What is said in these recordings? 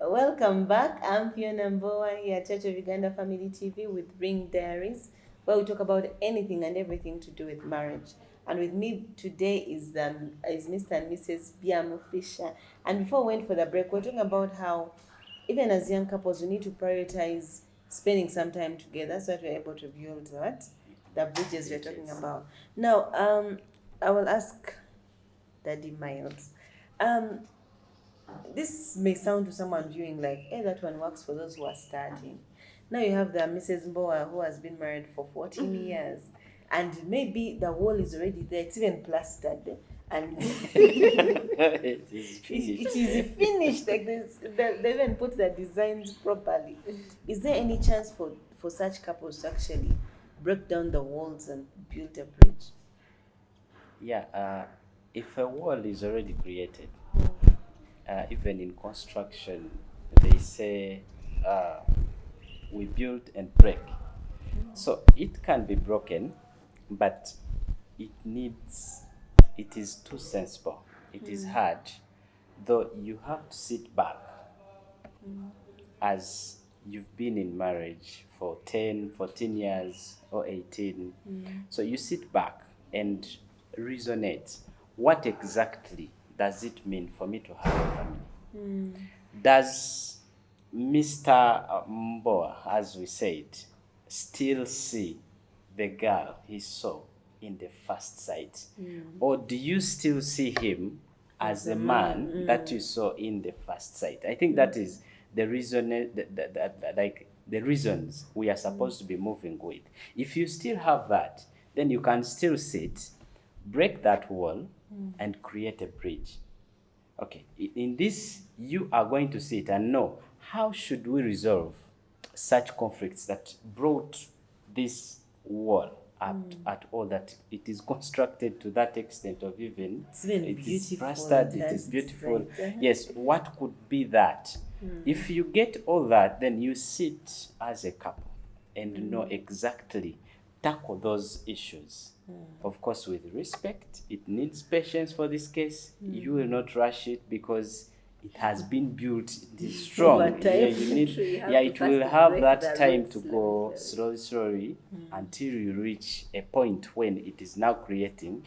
Welcome back. I'm Phiona Mbowa here at Church of Uganda Family TV with Ring Diaries, where we talk about anything and everything to do with marriage. And with me today is Mr. and Mrs. Byamufisha. And before we went for the break, we're talking about how even as young couples, we need to prioritize spending some time together so that we're able to build what the bridges we're talking about. Now, I will ask Daddy Miles. Um, this may sound to someone viewing like, hey, that one works for those who are starting. Now you have the Mrs. Mbowa who has been married for 14 years, and maybe the wall is already there, it's even plastered, and It is finished. it is finished. Like this, they even put the designs properly. Is there any chance for such couples to actually break down the walls and build a bridge? Yeah, if a wall is already created, even in construction, they say we build and break. So it can be broken, but it is too sensible. It is hard, though you have to sit back as you've been in marriage for 10, 14 years or 18. So you sit back and resonate. What exactly does it mean for me to have a family? Does Mr. Mbowa, as we said, still see the girl he saw in the first sight? Or do you still see him as the man that you saw in the first sight? I think that is the reason, like the reasons we are supposed to be moving with. If you still have that, then you can still sit, break that wall, and create a bridge. Okay, in this, you are going to sit and know how should we resolve such conflicts that brought this wall up at all, that it is constructed to that extent of even It's even it is beautiful, plastered, it it has is beautiful. designs. Yes, what could be that? If you get all that, then you sit as a couple and know exactly tackle those issues. Of course, with respect, it needs patience for this case. You will not rush it because it has been built, it is strong. Over time. Yeah, you need, True, you have yeah, to it will first have break that the time roots to slowly, go slowly. slowly until you reach a point when it is now creating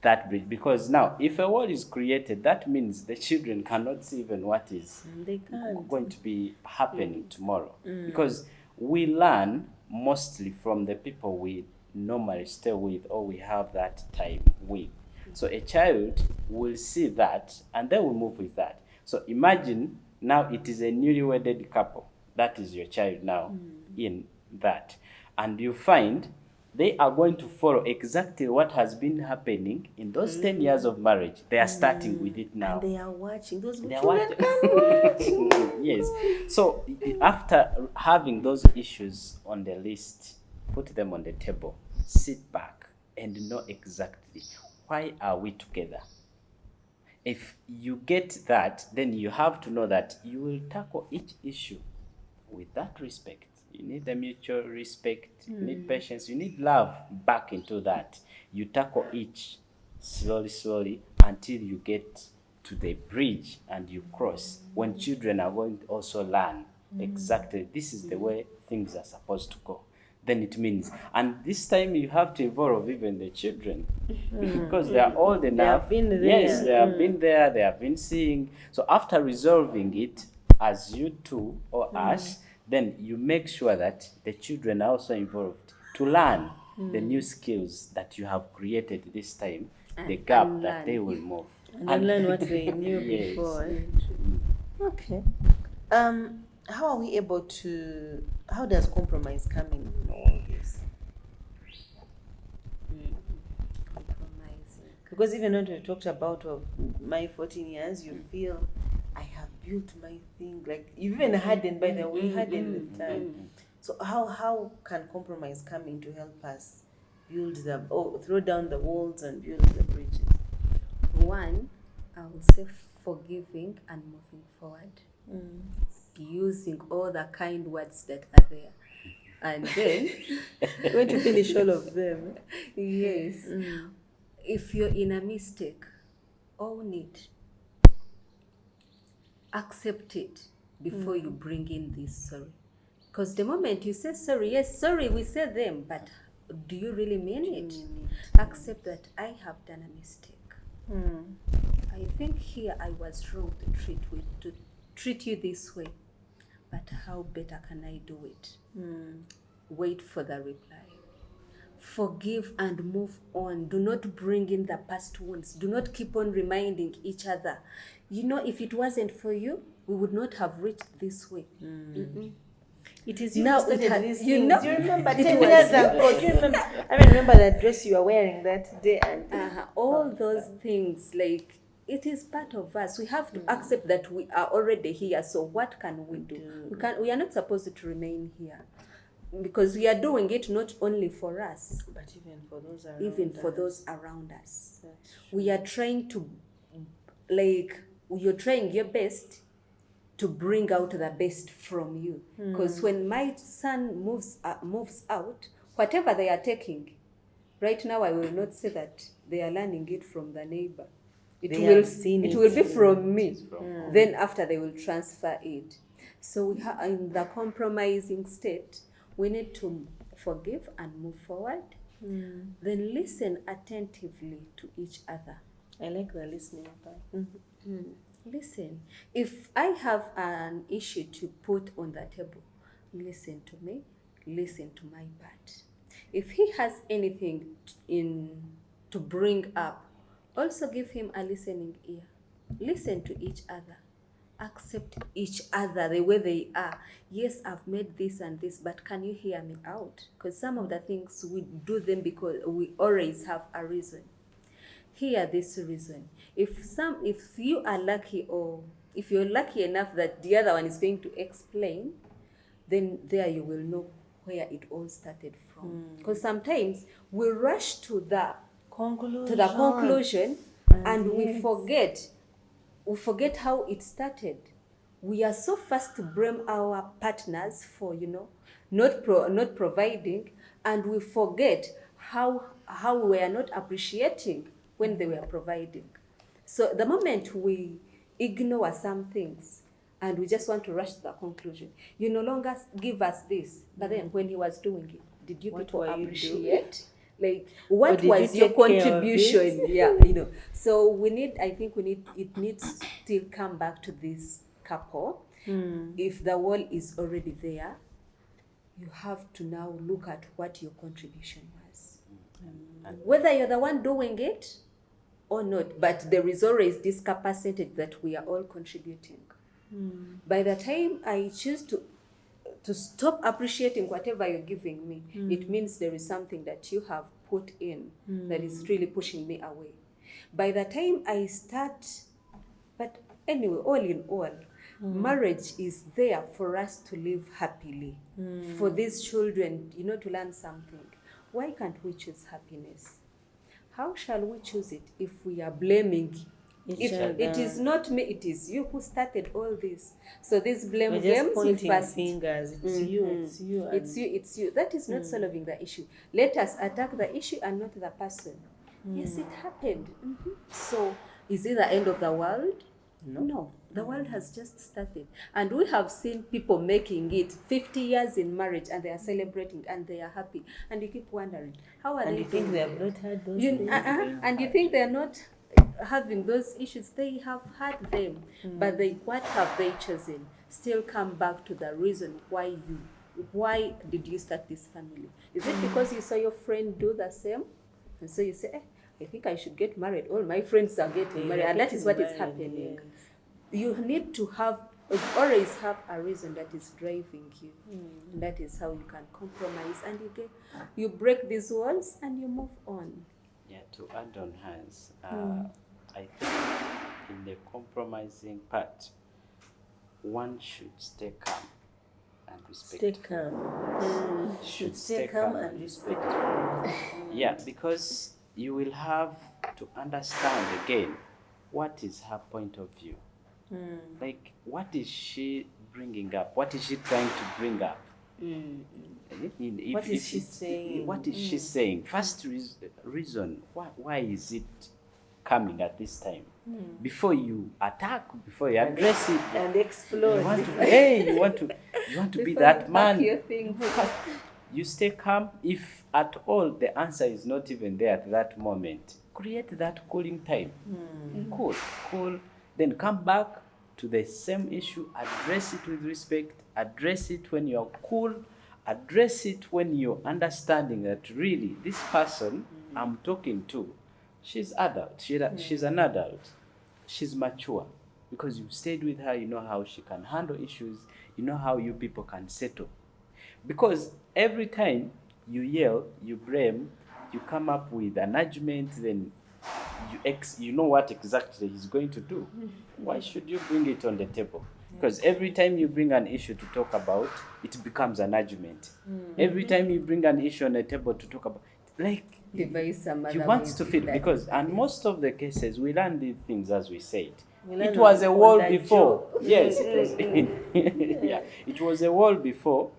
that bridge. Because now, if a wall is created, that means the children cannot see even what is They can't. going to be happening tomorrow. Because we learn mostly from the people we normally stay with or we have that time with. So a child will see that and they will move with that. So imagine now it is a newly wedded couple. That is your child now in that. And you find they are going to follow exactly what has been happening in those 10 years of marriage. They are starting with it now. And they are watching. Those They are children watching. can watch. Yes. So after having those issues on the list, put them on the table, sit back and know exactly why are we together. If you get that, then you have to know that you will tackle each issue with that respect. You need the mutual respect, you need patience, you need love back into that. You tackle each slowly, slowly until you get to the bridge and you cross. When children are going to also learn exactly this is the way things are supposed to go. Then it means, and this time you have to involve even the children because they are old enough. been there. Yes, they have been there, they have been seeing. So after resolving it, as you two or us, then you make sure that the children are also involved to learn the new skills that you have created this time, the gap that they will move. And learn what they knew Yes. before. Okay. How are we able to? How does compromise come in all this? Compromising. Because even when we talked about of my 14 years, you feel I have built my thing. Like you even hardened by the way, hardened with time. So how can compromise come in to help us build throw down the walls and build the bridges? One, I would say forgiving and moving forward. Using all the kind words that are there. And then, Going to finish all of them. yes, if you're in a mistake, own it. Accept it. before you bring in this sorry. Because the moment you say sorry, yes, sorry, we say them, but do you really mean it? Accept that I have done a mistake. I think here I was wrong to treat you this way, but how better can I do it? Wait for the reply. Forgive and move on. Do not bring in the past wounds. Do not keep on reminding each other. You know, if it wasn't for you, we would not have reached this way. It is you Now who started these you things. know, Do you remember it 10 was years you. ago? Do you remember? I remember that dress you were wearing that day, and All those things, like, it is part of us. We have to accept that we are already here. So what can we do? We are not supposed to remain here, because we are doing it not only for us, but even for those around us. We are trying to, you're trying your best to bring out the best from you. Because when my son moves out, whatever they are taking, right now I will not say that they are learning it from the neighbor. It will be from me. Then after they will transfer it. So we have, in the compromising state, we need to forgive and move forward. Then listen attentively to each other. I like the listening part. Listen. If I have an issue to put on the table, listen to me, listen to my part. If he has anything to bring up, also give him a listening ear. Listen to each other. Accept each other the way they are. Yes, I've made this and this, but can you hear me out? Because some of the things we do them because we always have a reason. Hear this reason. If you are lucky, or if you're lucky enough that the other one is going to explain, then there you will know where it all started from. Because sometimes we rush to the conclusion and we forget how it started. We are so fast to blame our partners for, not providing, and we forget how we are not appreciating when they were providing. So the moment we ignore some things and we just want to rush to the conclusion, you no longer give us this, but then when he was doing it, did you people appreciate? Like, what was your contribution? Yeah, So it needs to still come back to this couple. If the wall is already there, you have to now look at what your contribution was. Whether you're the one doing it or not, but there is always this capacity that we are all contributing. By the time I choose to stop appreciating whatever you're giving me, it means there is something that you have put in that is really pushing me away. By the time I start, but anyway, all in all, marriage is there for us to live happily, for these children, to learn something. Why can't we choose happiness? How shall we choose it if we are blaming? If it is not me, it is you who started all this. So these blame games, pointing fingers. It's you. It's you. That is not solving the issue. Let us attack the issue and not the person. Yes, it happened. So is it the end of the world? No. The world has just started. And we have seen people making it 50 years in marriage, and they are celebrating and they are happy. And you keep wondering, how are they? And you think they have not had those things? And you think they are not having those issues. They have had them, but what have they chosen? Still come back to the reason why did you start this family? Is it because you saw your friend do the same, and so you say, I think I should get married, all my friends are getting married, and that is what is happening. You need to always have a reason that is driving you. And that is how you can compromise, and you break these walls and you move on. Yeah, to add on hers, I think in the compromising part, one should stay calm and respectful. Should stay calm and respectful. Yeah, because you will have to understand again what is her point of view. Like, what is she bringing up? What is she trying to bring up? What is she saying? What is she saying? First reason, why is it coming at this time? Before you attack, before you address it, And you explode. want to, hey, you want to be Before that you man. pack your things. You stay calm. If at all the answer is not even there at that moment, create that cooling time. Cool. Then come back to the same issue, address it with respect, address it when you're cool, address it when you're understanding that really this person I'm talking to, she's adult, she's an adult, she's mature, because you've stayed with her, you know how she can handle issues, you know how you people can settle. Because every time you yell, you blame, you come up with an argument, then you know what exactly he's going to do. Why should you bring it on the table? Because every time you bring an issue to talk about, it becomes an argument. Every time you bring an issue on the table to talk about, like, Devise some he other wants ways to to fit, that. because, and most of the cases, we learn these things as we said. We learn It was a on wall that before. job. Yes, it was. Yeah, it was a wall before.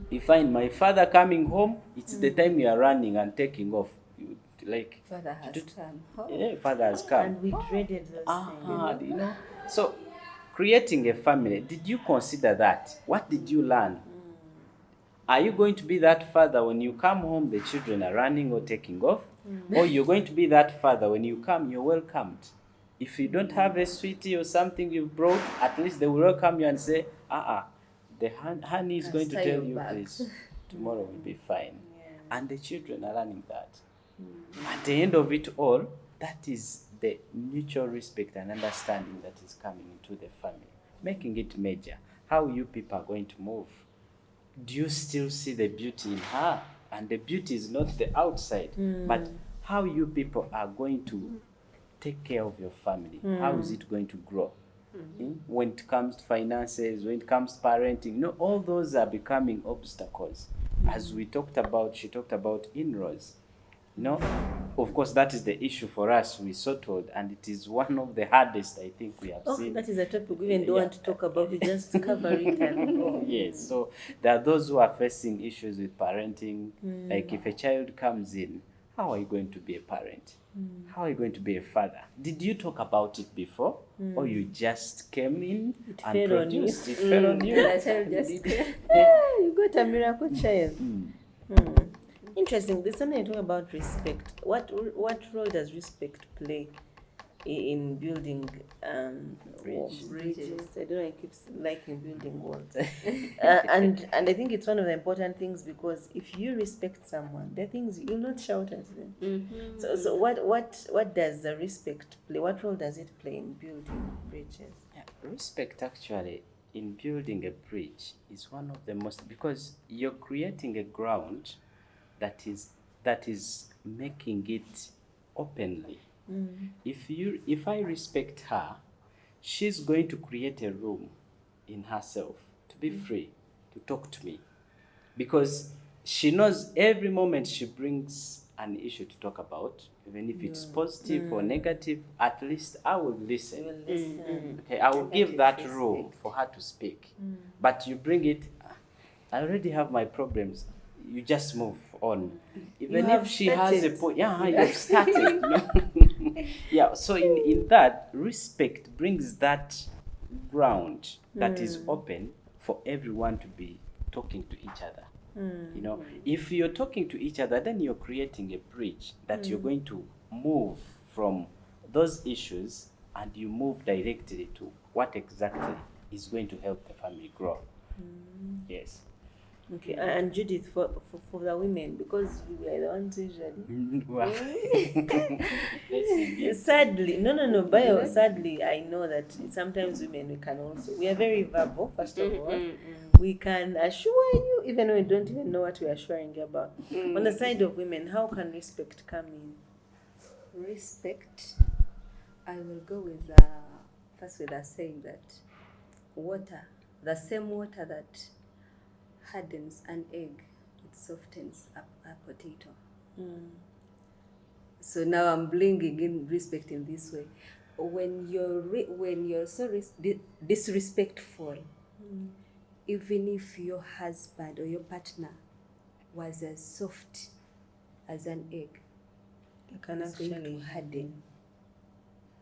You find my father coming home, it's the time you are running and taking off. You, like, Father has come. Oh. yeah, father has come. And we dreaded those things. You know. So, creating a family, did you consider that? What did you learn? Are you going to be that father when you come home, the children are running or taking off? Or you're going to be that father when you come, you're welcomed? If you don't have a sweetie or something you've brought, at least they will welcome you and say, the honey is going to Stay tell your you bag. this. Tomorrow will be fine. Yeah. And the children are learning that. At the end of it all, that is the mutual respect and understanding that is coming into the family, making it major. How you people are going to move. Do you still see the beauty in her? And the beauty is not the outside, but how you people are going to take care of your family. How is it going to grow? When it comes to finances, when it comes to parenting, all those are becoming obstacles. As we talked about, she talked about in-laws. Of course, that is the issue for us. We settled, and it is one of the hardest I think we have seen. That is a topic we even don't want to talk about. We just cover it and go. Yes, so there are those who are facing issues with parenting. Like if a child comes in, how are you going to be a parent? How are you going to be a father? Did you talk about it before? Or you just came in and fell on you. produced it? Fell on you. The child just You got a miracle child. Interesting. There's something talking about respect. What role does respect play in building bridges? I don't know. I keep liking building walls, and I think it's one of the important things, because if you respect someone, there are things you'll not shout at them. So what does the respect play? What role does it play in building bridges? Yeah, respect actually in building a bridge is one of the most, because you're creating a ground that is making it openly. If I respect her, she's going to create a room in herself to be free to talk to me, because she knows every moment she brings an issue to talk about, even if it's positive or negative, at least I will listen. You will listen. Okay, I will give that room for her to speak. But you bring it, I already have my problems. You just move on. Even have if she has a started. point, you've started. Yeah, so in that, respect brings that ground that is open for everyone to be talking to each other. If you're talking to each other, then you're creating a bridge that you're going to move from those issues, and you move directly to what exactly is going to help the family grow. Yes. Okay, and Judith, for the women, because we are the ones usually. Sadly, no, Bio, sadly, I know that sometimes women, we are very verbal, first of all. We can assure you, even when we don't even know what we are assuring you about. On the side of women, how can respect come in? respect. I will go with first with a saying that water, the same water that hardens an egg, it softens a potato. So now I'm bringing in respect in this way. When you're so disrespectful, even if your husband or your partner was as soft as an egg, You can it's going actually to harden.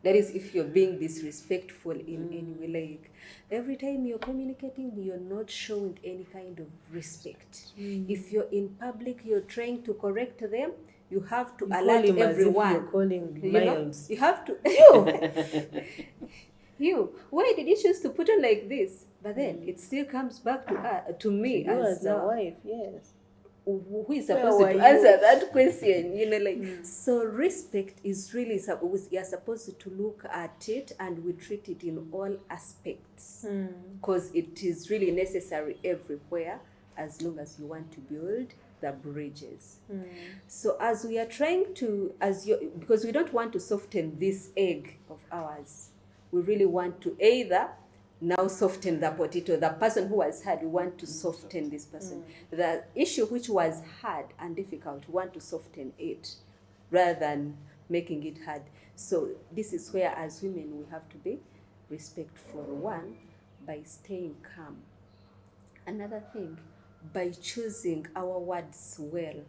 That is, if you're being disrespectful in any way, like every time you're communicating, you're not showing any kind of respect. If you're in public, you're trying to correct them, you have to You call alert him as if everyone. you're calling You know, miles. you have to. You, why did you choose to put on like this? But then it still comes back to me You as as a now, wife, yes. who is Where supposed were to you? answer that question, so respect is really you're supposed to look at it, and we treat it in all aspects, because it is really necessary everywhere, as long as you want to build the bridges. So as we are trying to, because we don't want to soften this egg of ours, we really want to either now soften the potato. The person who was hard, we want to soften this person. The issue which was hard and difficult, we want to soften it rather than making it hard. So this is where, as women, we have to be respectful. One, by staying calm. Another thing, by choosing our words well.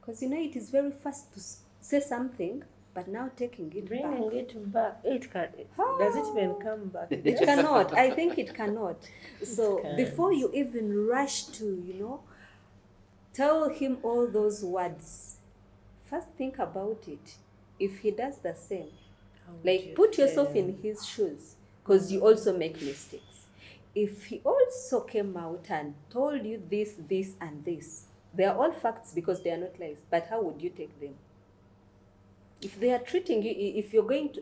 Because it is very fast to say something, but now taking it back. Bringing it back. It can. Does it even come back? It cannot. I think it cannot. So It can't. before you even rush to, tell him all those words, first think about it. If he does the same, How would like you put yourself feel? in his shoes, because you also make mistakes. If he also came out and told you this, this, and this, they are all facts because they are not lies. But how would you take them? If they are treating you, if you're going to,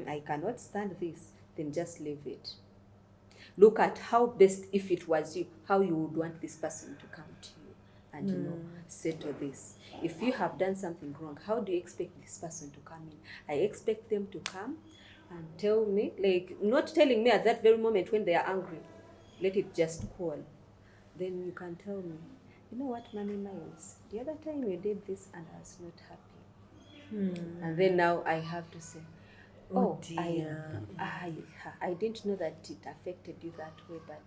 I cannot stand this, then just leave it. Look at how best, if it was you, how you would want this person to come to you and, settle this. If you have done something wrong, how do you expect this person to come in? I expect them to come and tell me, like, not telling me at that very moment when they are angry. Let it just cool. Then you can tell me, you know what, Mommy Miles, the other time you did this and I was not happy. And then now I have to say, Oh, I dear. didn't know that it affected you that way, but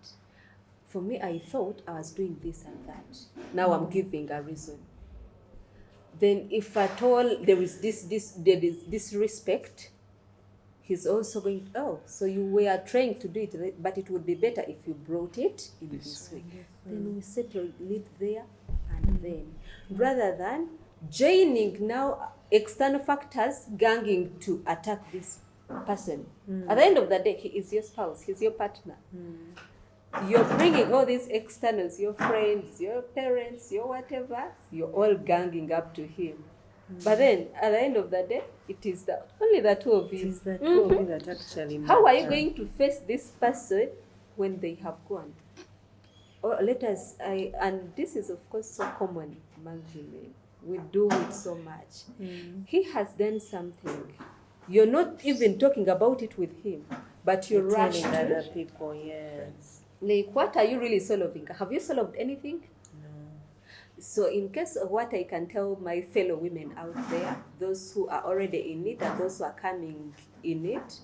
for me, I thought I was doing this and that. Now I'm giving a reason. Then if at all there is this respect, he's also going, so you were trying to do it, but it would be better if you brought it in this way. Then we settle it there and then, rather than joining now external factors ganging to attack this person. At the end of the day, he is your spouse, he's your partner. You're bringing all these externals, your friends, your parents, your whatever, you're all ganging up to him. But then, at the end of the day, it is only the two of It you. is the two of you that actually How are you matter. going to face this person when they have gone? Or and this is of course so common among women. We do it so much. He has done something. You're not even talking about it with him, but you rush Telling to other people, yes. Like, what are you really solving? Have you solved anything? No. So in case of what I can tell my fellow women out there, those who are already in it and those who are coming in it,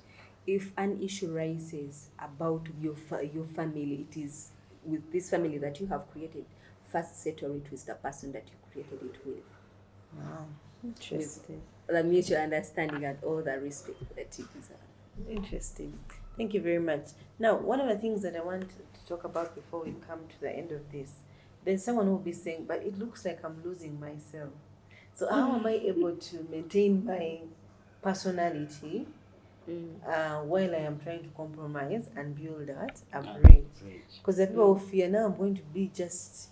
if an issue rises about your family, it is with this family that you have created, first settle it with the person that you created it with. Wow. Interesting. The mutual understanding and all the respect that it deserves. Interesting. Thank you very much. Now, one of the things that I want to talk about before we come to the end of this, there's someone who will be saying, but it looks like I'm losing myself. So how am I able to maintain my personality while I am trying to compromise and build that a bridge? Because the people who fear, now I'm going to be just,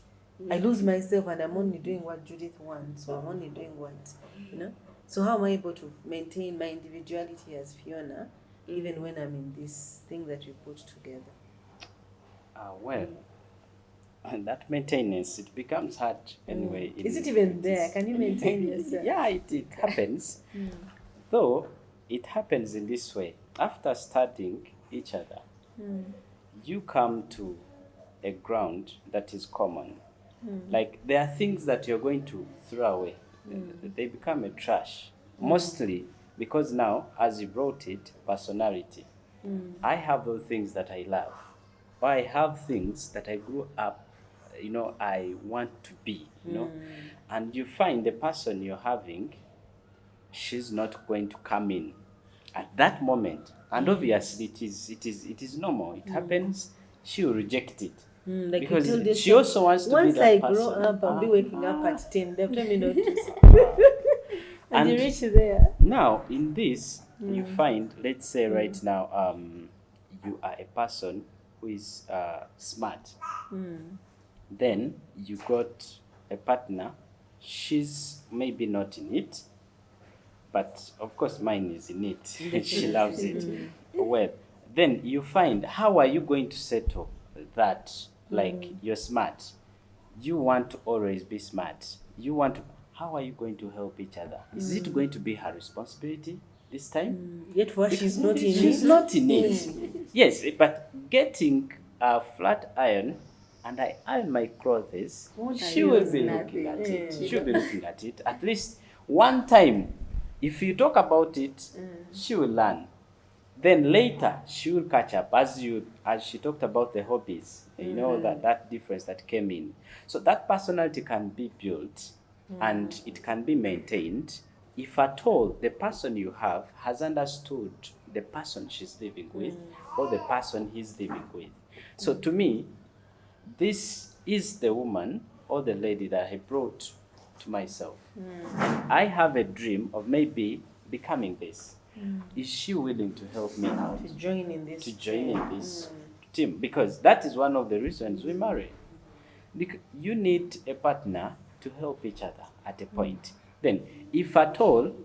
I lose myself and I'm only doing what Judith wants, so I'm only doing what, So how am I able to maintain my individuality as Phiona, even when I'm in this thing that we put together? And that maintenance, it becomes hard anyway. Is it even there? Can you maintain yourself? Yeah, it happens. Though it happens in this way. After studying each other, you come to a ground that is common. Like, there are things that you're going to throw away. They become a trash. Mostly because now, as you brought it, personality. I have those things that I love. Or I have things that I grew up, I want to be, And you find the person you're having she's not going to come in at that moment. And obviously it is normal. It happens. She will reject it. Like Because you told she yourself, also wants to be once that I person. grow up, I'll be waking up at 10. They've told me not to. And you And reach there. now in this, you find, let's say right now, you are a person who is smart. Then you got a partner, she's maybe not in it, but of course mine is in it. She loves it. Well, then you find, how are you going to settle that? Like, you're smart, you want to always be smart, you want to, how are you going to help each other? Is it going to be her responsibility this time? Yet for she's not in She's it. not in it. Yes, but getting a flat iron and I iron my clothes, she will be looking at it. She'll be looking at it at least one time. If you talk about it, she will learn. Then later she will catch up, as she talked about the hobbies, that difference that came in. So that personality can be built and it can be maintained if at all the person you have has understood the person she's living with or the person he's living with. So to me, this is the woman or the lady that I brought to myself. I have a dream of maybe becoming this. Is she willing to help me out? To join in this. Team? Because that is one of the reasons we marry. Because you need a partner to help each other at a point. Then, if at all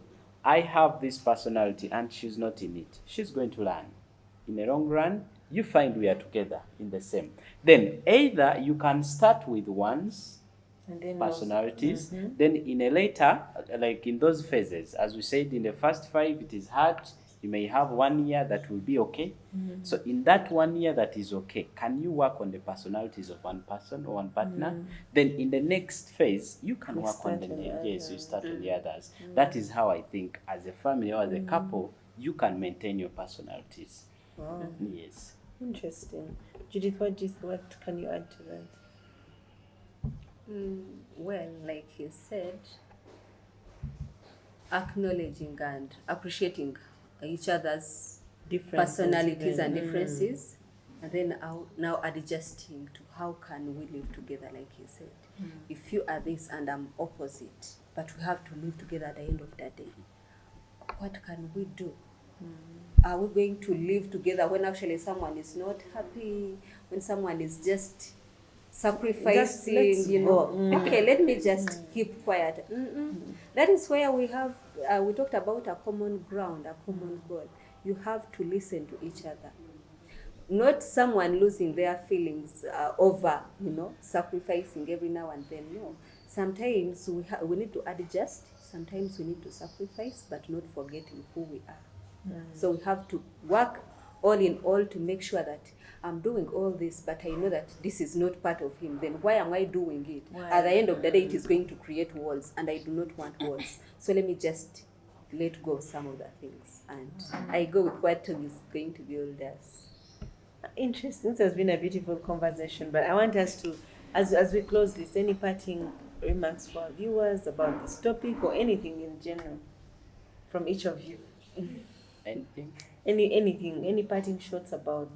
I have this personality and she's not in it, she's going to learn. In the long run, you find we are together in the same. Then either you can start with one's And then personalities, then in a later, like in those phases, as we said, in the first 5 it is hard. You may have 1 year that will be okay. So in that 1 year that is okay, can you work on the personalities of one person or one partner? Then in the next phase, you can work on you start on the others. That is how I think as a family or as a couple, you can maintain your personalities. Wow. Yes. Interesting. Judith, what can you add to that? Well, like you said, acknowledging and appreciating each other's Differences personalities even. and differences, and then now adjusting to how can we live together, like you said. If you are this and I'm opposite, but we have to live together at the end of the day, what can we do? Are we going to live together when actually someone is not happy, when someone is just sacrificing, let's go. Okay, let me just keep quiet. That is where we talked about a common ground, a common goal. You have to listen to each other, not someone losing their feelings over sacrificing every now and then. No, sometimes we need to adjust, sometimes we need to sacrifice, but not forgetting who we are. So we have to work all in all to make sure that I'm doing all this, but I know that this is not part of him. Then why am I doing it? Why? At the end of the day, it is going to create walls, and I do not want walls. So let me just let go of some of the things, and I go with what is going to build us. Interesting. This has been a beautiful conversation, but I want us to, as we close this, any parting remarks for our viewers about this topic or anything in general from each of you? Anything? Any parting shots about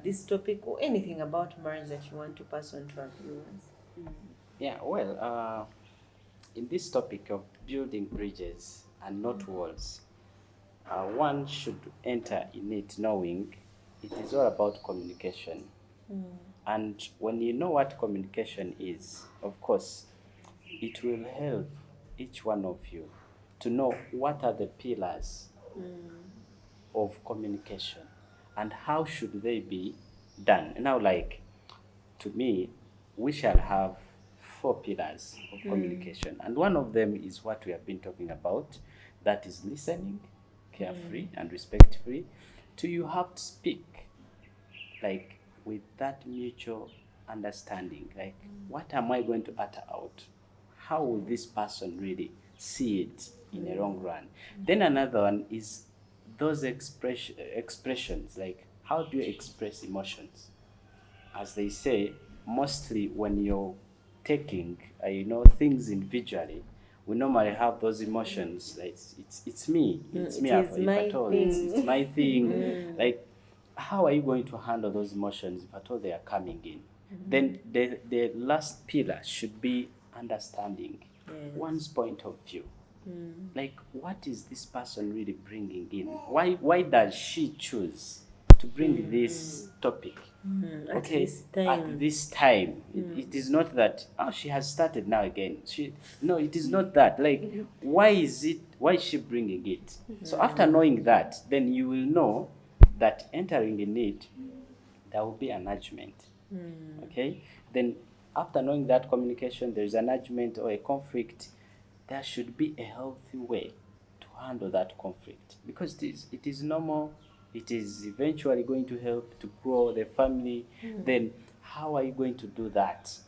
this topic or anything about marriage that you want to pass on to our viewers? Yeah, well, in this topic of building bridges and not walls, one should enter in it knowing it is all about communication. And when you know what communication is, of course, it will help each one of you to know what are the pillars of communication and how should they be done. Now, like, to me, we shall have 4 pillars of communication, and one of them is what we have been talking about, that is listening carefully and respectfully. To you have to speak like with that mutual understanding, like what am I going to utter out, how will this person really see it in the long run. Then another one is those expressions, like how do you express emotions? As they say, mostly when you're taking things individually, we normally have those emotions. Like it's me. It's me. It is If my at all, thing. it's my thing. Like, how are you going to handle those emotions if at all they are coming in? Then the last pillar should be understanding one's point of view. Like, what is this person really bringing in? Why does she choose to bring this topic? At this time. At this time, it is not that she has started now again. No, it is not that. Like, why is she bringing it? So after knowing that, then you will know that entering in it, there will be an argument. Okay, then after knowing that communication, there is an argument or a conflict, there should be a healthy way to handle that conflict, because it is normal. It is eventually going to help to grow the family. Then how are you going to do that?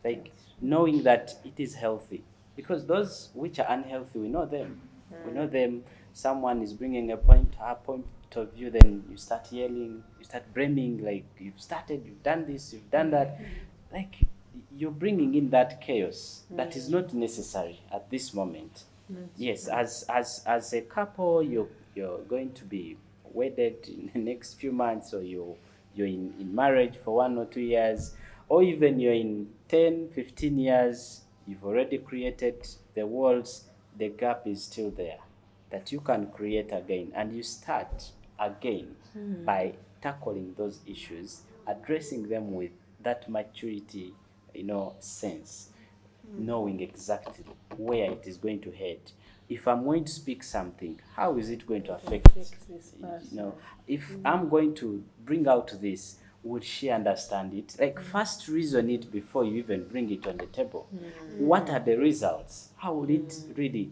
Like, knowing that it is healthy, because those which are unhealthy, we know them. We know them. Someone is bringing her point of view, then you start yelling, you start blaming, like, you've done this, you've done that. Like, you're bringing in that chaos that is not necessary at this moment. Yes, as a couple, you're going to be wedded in the next few months, or you're in marriage for 1 or 2 years, or even you're in 10, 15 years, you've already created the walls, the gap is still there that you can create again, and you start again by tackling those issues, addressing them with that maturity, sense, knowing exactly where it is going to head. If I'm going to speak something, how is it going to affect This person. if I'm going to bring out this, would she understand it? Like, first reason it before you even bring it on the table. What are the results? How will it really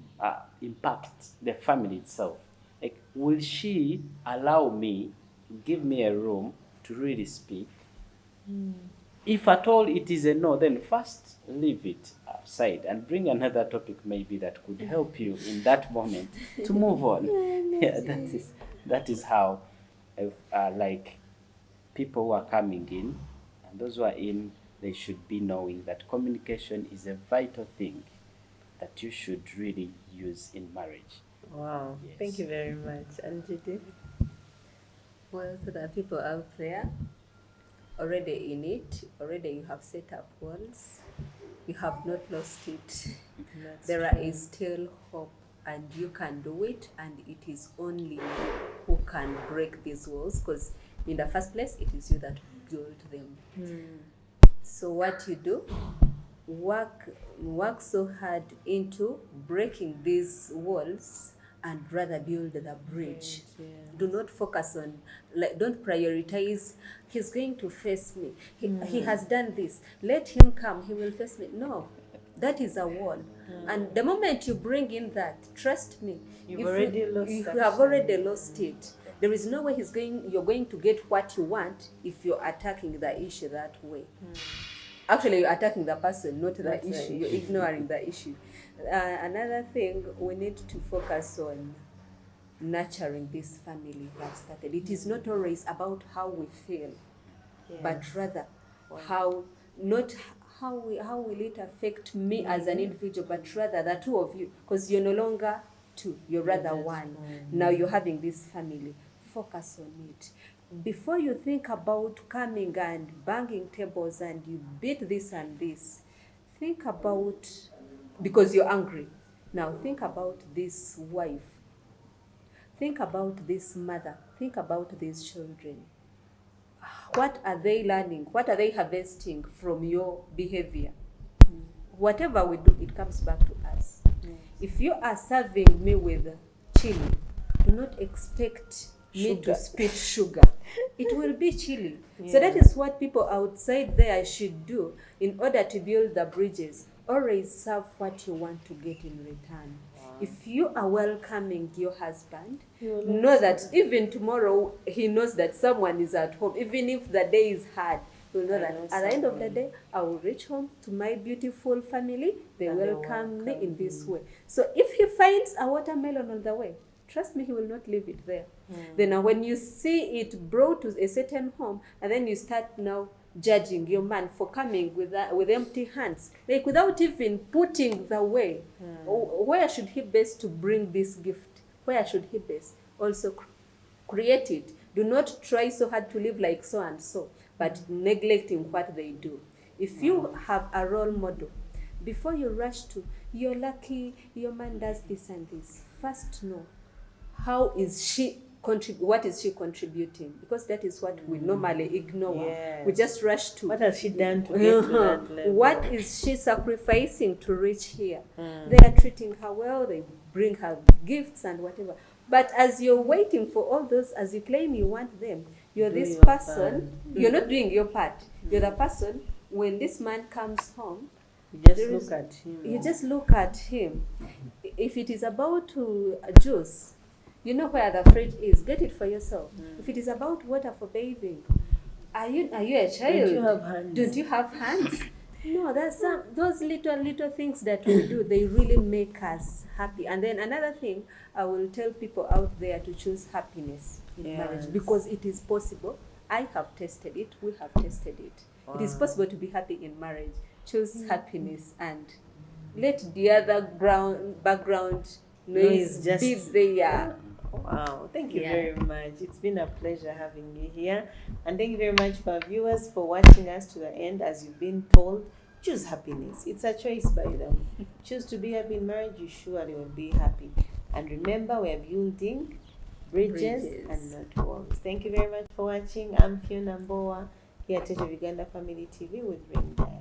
impact the family itself? Like, will she allow me, give me a room to really speak? If at all it is a no, then first leave it aside and bring another topic maybe that could help you in that moment to move on. Yeah, that is how, like, people who are coming in and those who are in, they should be knowing that communication is a vital thing that you should really use in marriage. Wow. Yes. Thank you very much. And Judith? Well, to the people out there, already in it, already you have set up walls, you have not lost it. There is still hope, and you can do it, and it is only you who can break these walls, because in the first place, it is you that built them. So what you do, work so hard into breaking these walls, and rather build the bridge. Do not focus on, like, don't prioritize, he's going to face me, he has done this, let him come, he will face me. No, that is a wall. And the moment you bring in that, trust me, You have already lost it. There is no way you're going to get what you want if you're attacking the issue that way. Actually, you're attacking the person, not the issue. You're ignoring the issue. Another thing, we need to focus on nurturing this family that started. It is not always about how we feel, but rather how will it affect me as an individual, but rather the two of you, because you're no longer two, you're rather one. Now you're having this family. Focus on it. Before you think about coming and banging tables and you beat this and this, think about, because you're angry. Now think about this wife. Think about this mother. Think about these children. What are they learning? What are they harvesting from your behavior? Whatever we do, it comes back to us. If you are serving me with chili, do not expect me to spit sugar. It will be chili. So that is what people outside there should do in order to build the bridges. Always serve what you want to get in return. If you are welcoming your husband, know that even tomorrow he knows that someone is at home. Even if the day is hard, he will know that at the end of the day, I will reach home to my beautiful family. They welcome me in this way. So if he finds a watermelon on the way, trust me, he will not leave it there. Then now when you see it brought to a certain home, and then you start now judging your man for coming with empty hands, like without even putting the way. Where should he best to bring this gift? Where should he best also create it? Do not try so hard to live like so and so, but neglecting what they do. If you have a role model, before you rush to, you're lucky, your man does this and this, first know, how is she what is she contributing? Because that is what we normally ignore. Yes. We just rush to, what has she done to get to that level? What is she sacrificing to reach here? They are treating her well, they bring her gifts and whatever. But as you're waiting for all those, as you claim you want them, you're Do this your person, part. you're not doing your part. You're the person, when this man comes home, You just look at him. If it is about juice, you know where the fridge is. Get it for yourself. If it is about water for bathing, are you a child? Don't you have hands? Don't you have hands? No, there's those little things that we do. They really make us happy. And then another thing, I will tell people out there to choose happiness in marriage, because it is possible. I have tested it. We have tested it. It is possible to be happy in marriage. Choose happiness and let the other background noise just be there. Wow, thank you very much. It's been a pleasure having you here. And thank you very much for our viewers for watching us to the end. As you've been told, choose happiness. It's a choice by them. Choose to be happy in marriage, you surely will be happy. And remember, we're building bridges and not walls. Thank you very much for watching. I'm Phiona Mbowa here at Church of Uganda Family TV with Ring Diary.